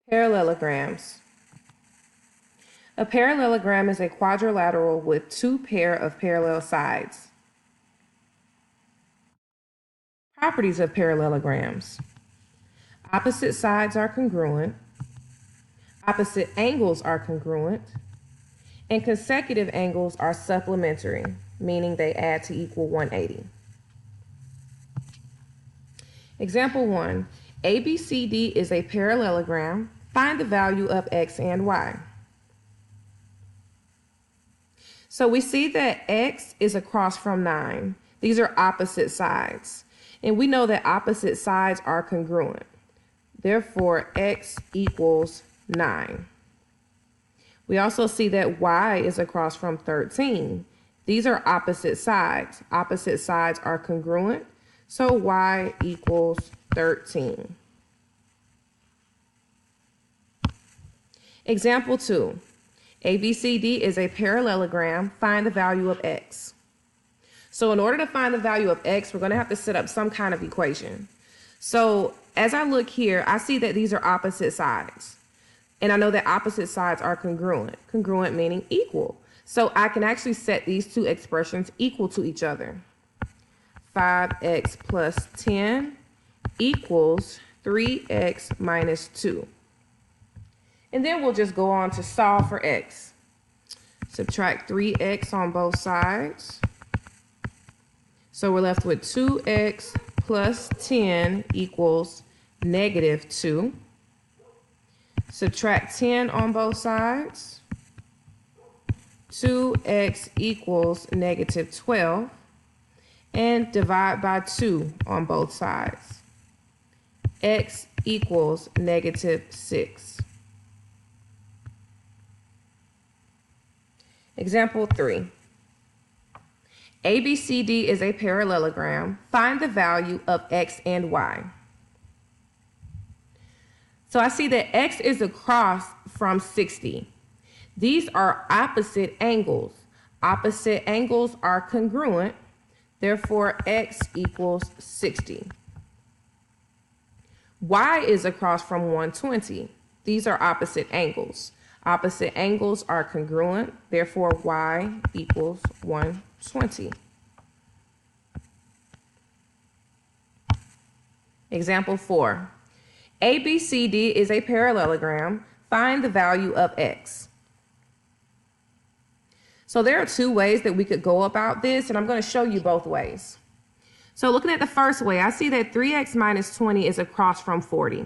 Parallelograms. A parallelogram is a quadrilateral with two pair of parallel sides. Properties of parallelograms. Opposite sides are congruent. Opposite angles are congruent. And consecutive angles are supplementary, meaning they add to equal 180. Example 1. ABCD is a parallelogram. Find the value of x and y. So we see that x is across from 9. These are opposite sides. And we know that opposite sides are congruent. Therefore, x equals 9. We also see that y is across from 13. These are opposite sides. Opposite sides are congruent. So y equals 13. Example 2. ABCD is a parallelogram. Find the value of x. So in order to find the value of x, we're going to have to set up some kind of equation. So as I look here, I see that these are opposite sides. And I know that opposite sides are congruent. Congruent meaning equal. So I can actually set these two expressions equal to each other. 5x plus 10 equals 3x minus 2. And then we'll just go on to solve for x. Subtract 3x on both sides. So we're left with 2x plus 10 equals negative 2. Subtract 10 on both sides. 2x equals negative 12. And divide by 2 on both sides. X equals negative 6. Example 3. ABCD is a parallelogram. Find the value of x and y. So I see that x is across from 60. These are opposite angles. Opposite angles are congruent. Therefore, x equals 60. Y is across from 120. These are opposite angles. Opposite angles are congruent. Therefore, y equals 120. Example 4. ABCD is a parallelogram. Find the value of x. So there are two ways that we could go about this, and I'm going to show you both ways. So looking at the first way, I see that 3x minus 20 is across from 40.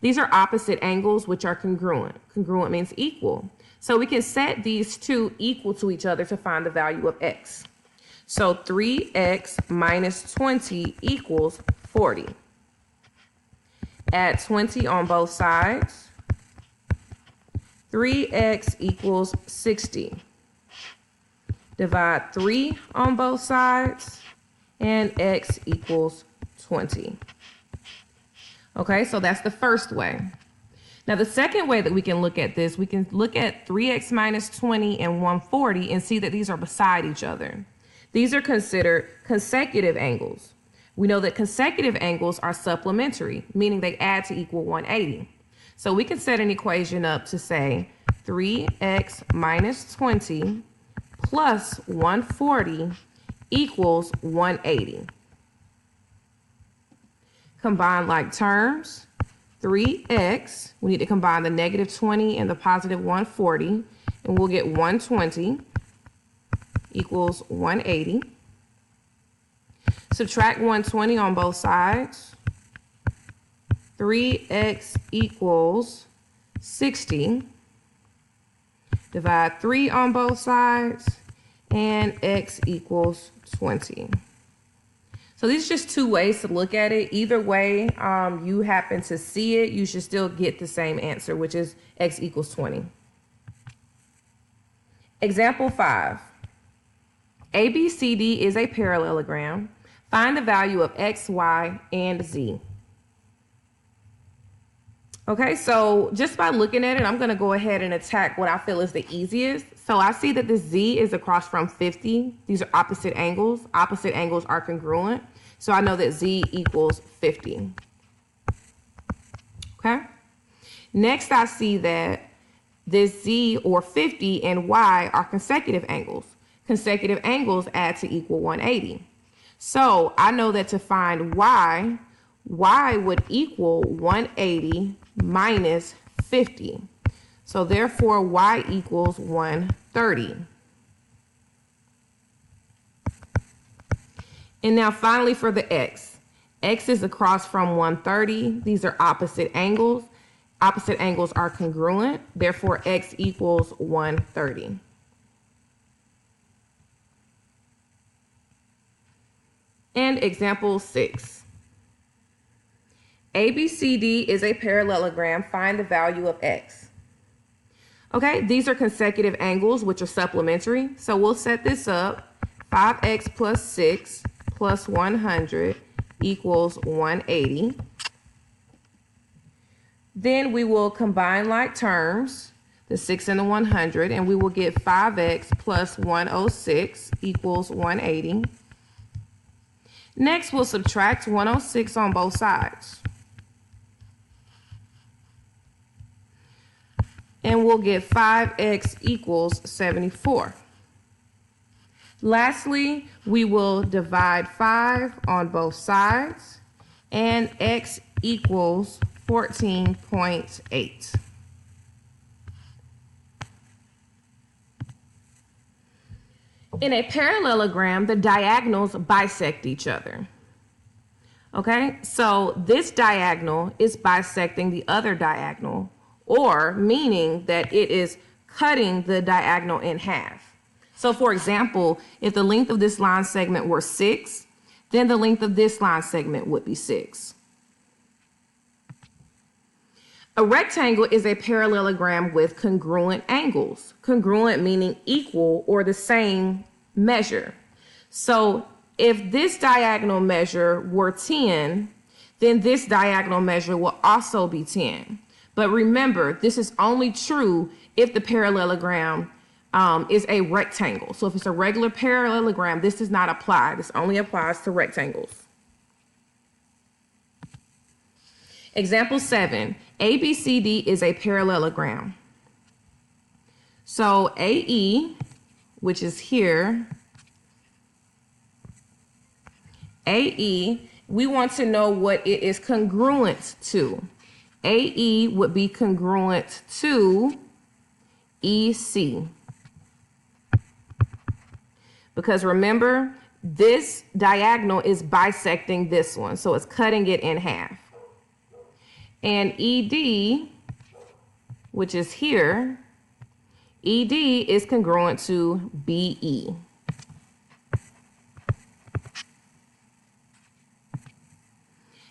These are opposite angles, which are congruent. Congruent means equal. So we can set these two equal to each other to find the value of x. So 3x minus 20 equals 40. Add 20 on both sides. 3x equals 60. Divide 3 on both sides, and x equals 20. Okay, so that's the first way. Now, the second way that we can look at this, we can look at 3x minus 20 and 140 and see that these are beside each other. These are considered consecutive angles. We know that consecutive angles are supplementary, meaning they add to equal 180. So we can set an equation up to say 3x minus 20 plus 140 equals 180. Combine like terms. 3x, we need to combine the negative 20 and the positive 140, and we'll get 120 equals 180. Subtract 120 on both sides. 3x equals 60. Divide 3 on both sides, and x equals 20. So these are just two ways to look at it. Either way you happen to see it, you should still get the same answer, which is x equals 20. Example 5. ABCD is a parallelogram. Find the value of x, y, and z. Okay, so just by looking at it, I'm going to go ahead and attack what I feel is the easiest. So I see that this z is across from 50. These are opposite angles. Opposite angles are congruent. So I know that z equals 50. Okay? Next, I see that this Z or 50 and Y are consecutive angles. Consecutive angles add to equal 180. So I know that to find Y would equal 180 minus 50. So therefore, Y equals 130. And now finally for the X. X is across from 130. These are opposite angles. Opposite angles are congruent. Therefore, X equals 130. And example 6. ABCD is a parallelogram. Find the value of X. Okay, these are consecutive angles, which are supplementary. So we'll set this up. 5x plus 6 plus 100 equals 180. Then we will combine like terms, the 6 and the 100, and we will get 5x plus 106 equals 180. Next, we'll subtract 106 on both sides. And we'll get 5x equals 74. Lastly, we will divide 5 on both sides, and x equals 14.8. In a parallelogram, the diagonals bisect each other. Okay, so this diagonal is bisecting the other diagonal, or meaning that it is cutting the diagonal in half. So for example, if the length of this line segment were 6, then the length of this line segment would be 6. A rectangle is a parallelogram with congruent angles. Congruent meaning equal or the same measure. So if this diagonal measure were 10, then this diagonal measure will also be 10. But remember, this is only true if the parallelogram is a rectangle. So if it's a regular parallelogram, this does not apply. This only applies to rectangles. Example 7, ABCD is a parallelogram. So AE, which is here, AE, we want to know what it is congruent to. AE would be congruent to EC. Because remember, this diagonal is bisecting this one, so it's cutting it in half. And ED, which is here, ED is congruent to BE.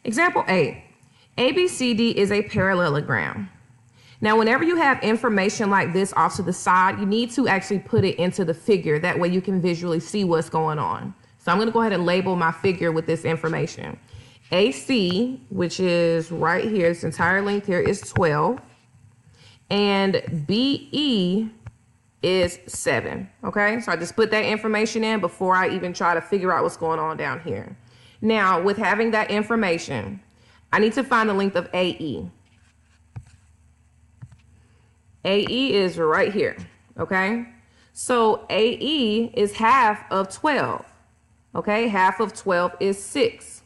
Example 8, ABCD is a parallelogram. Now, whenever you have information like this off to the side, you need to actually put it into the figure. That way you can visually see what's going on. So I'm going to go ahead and label my figure with this information. AC, which is right here, this entire length here is 12. And BE is 7. Okay, so I just put that information in before I even try to figure out what's going on down here. Now, with having that information, I need to find the length of AE. AE is right here, okay? So AE is half of 12, okay? Half of 12 is 6.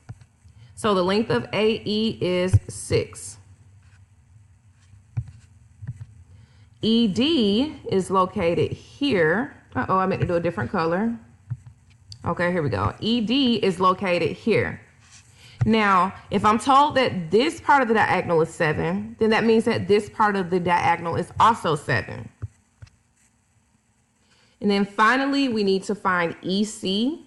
So the length of AE is 6. ED is located here. Uh-oh, I meant to do a different color. Okay, here we go. ED is located here. Now, if I'm told that this part of the diagonal is 7, then that means that this part of the diagonal is also 7. And then finally, we need to find EC,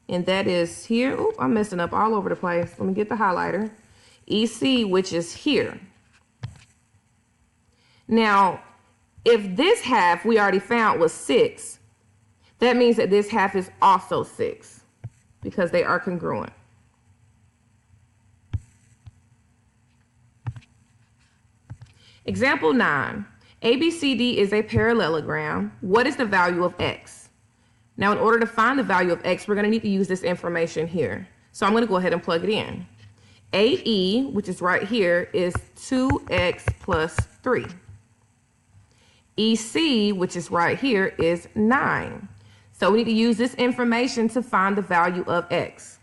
and that is here. Oop, I'm messing up all over the place. Let me get the highlighter. EC, which is here. Now, if this half we already found was 6, that means that this half is also 6 because they are congruent. Example 9, ABCD is a parallelogram. What is the value of X? Now, in order to find the value of X, we're going to need to use this information here. So I'm going to go ahead and plug it in. AE, which is right here, is 2x plus 3. EC, which is right here, is 9. So we need to use this information to find the value of x.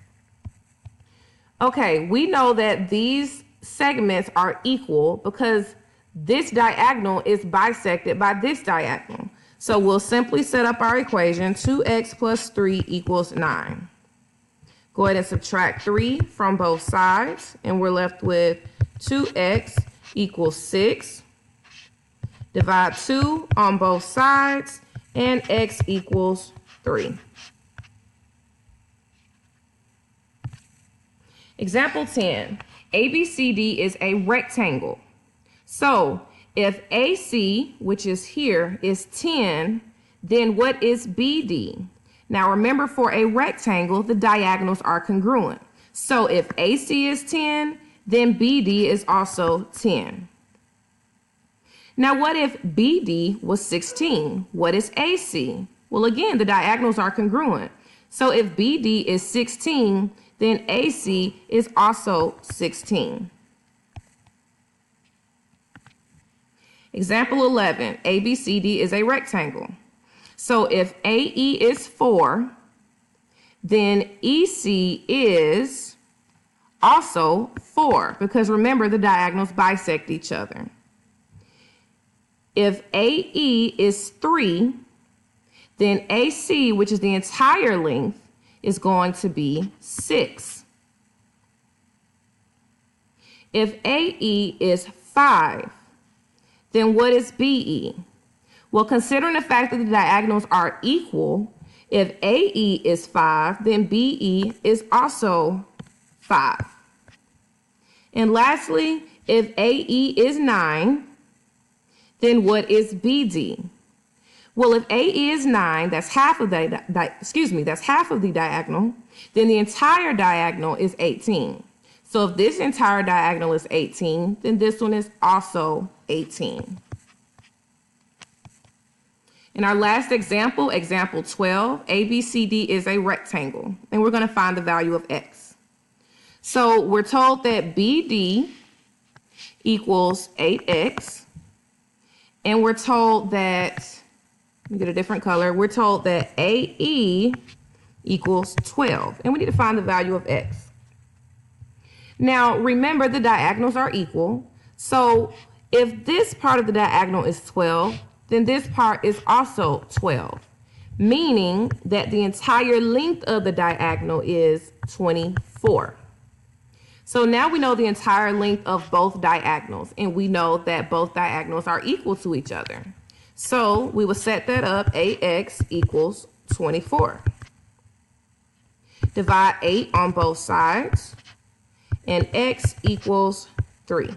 Okay, we know that these segments are equal because this diagonal is bisected by this diagonal. So we'll simply set up our equation. 2x plus 3 equals 9. Go ahead and subtract 3 from both sides, and we're left with 2x equals 6. Divide 2 on both sides, and x equals 3. Example 10, ABCD is a rectangle. So if AC, which is here, is 10, then what is BD? Now remember, for a rectangle, the diagonals are congruent. So if AC is 10, then BD is also 10. Now what if BD was 16? What is AC? Well, again, the diagonals are congruent. So if BD is 16, then AC is also 16. Example 11, ABCD is a rectangle. So if AE is 4, then EC is also 4, because remember, the diagonals bisect each other. If AE is 3, then AC, which is the entire length, is going to be 6. If AE is 5, then what is BE? Well, considering the fact that the diagonals are equal, if AE is 5, then BE is also 5. And lastly, if AE is 9, then what is BD? Well, if AE is 9, that's half of that's half of the diagonal, then the entire diagonal is 18. So if this entire diagonal is 18, then this one is also 18. In our last example, example 12, ABCD is a rectangle, and we're going to find the value of x. So we're told that BD equals 8x, and we're told that, let me get a different color, we're told that AE equals 12, and we need to find the value of x. Now, remember, the diagonals are equal, so if this part of the diagonal is 12, then this part is also 12, meaning that the entire length of the diagonal is 24. So now we know the entire length of both diagonals, and we know that both diagonals are equal to each other. So we will set that up, AX equals 24. Divide 8 on both sides, and x equals 3.